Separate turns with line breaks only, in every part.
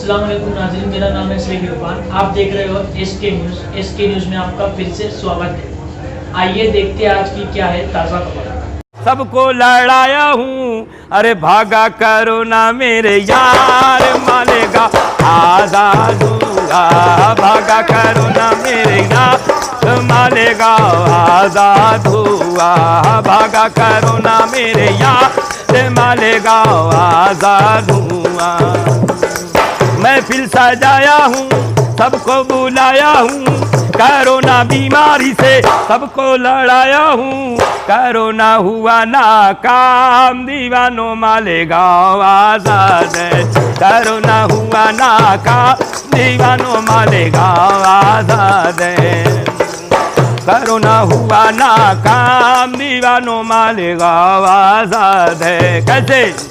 अस्सलाम वालेकुम नाज़रीन, मेरा नाम है शेख इरफान। आप देख रहे हो एसके न्यूज़। एसके न्यूज़ में आपका फिर से स्वागत है। आइए देखते हैं आज की क्या है ताज़ा खबर।
सबको लड़ाया हूँ, अरे भागा करो ना मेरे यार, मानेगा आजाद हुआ। भागा करो ना मेरे यार, मानेगा आजाद हुआ। भागा करो ना मेरे यार, मानेगा आजाद हुआ। महफिल सजाया हूँ, सबको बुलाया हूँ, कोरोना बीमारी से सबको लड़ाया हूँ। कोरोना हुआ नाकाम, दीवानों मालेगांव आजाद है। कोरोना हुआ नाकाम, दीवानों मालेगांव आजाद है। कोरोना हुआ नाकाम, दीवानों मालेगांव आजाद है। कैसे?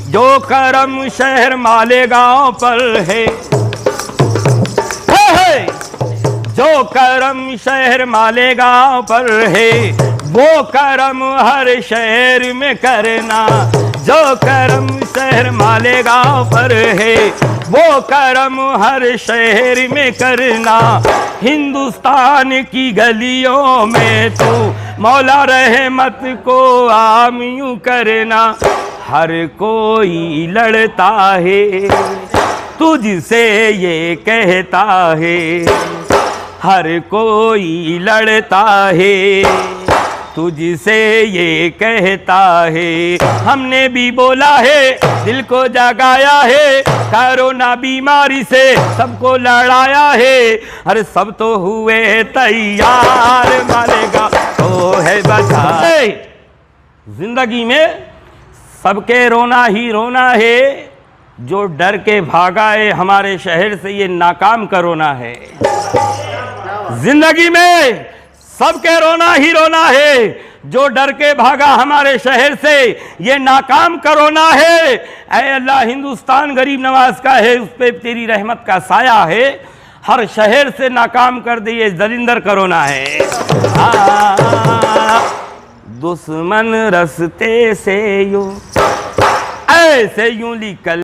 जो करम शहर मालेगांव पर है, जो करम शहर मालेगांव पर है, वो करम हर शहर में करना। जो करम शहर मालेगांव पर है, वो करम हर शहर में करना। हिंदुस्तान की गलियों में तू मौला रहमत को आम यूं करना। हर कोई लड़ता है, तुझसे ये कहता है। हर कोई लड़ता है, तुझसे ये कहता है। हमने भी बोला है, दिल को जगाया है, कोरोना बीमारी से सबको लड़ाया है। अरे सब तो हुए तैयार, मालेगा तो है बचा। जिंदगी में सबके रोना ही रोना है। जो डर के भागा है हमारे शहर से, ये नाकाम कोरोना है। जिंदगी में सबके रोना ही रोना है। जो डर के भागा हमारे शहर से, ये नाकाम कोरोना है। ऐ अल्लाह, हिंदुस्तान गरीब नवाज का है, उस पे तेरी रहमत का साया है। हर शहर से नाकाम कर दे ये दरिंदर कोरोना है। दुश्मन रस्ते से यूं ऐसे यूं निकल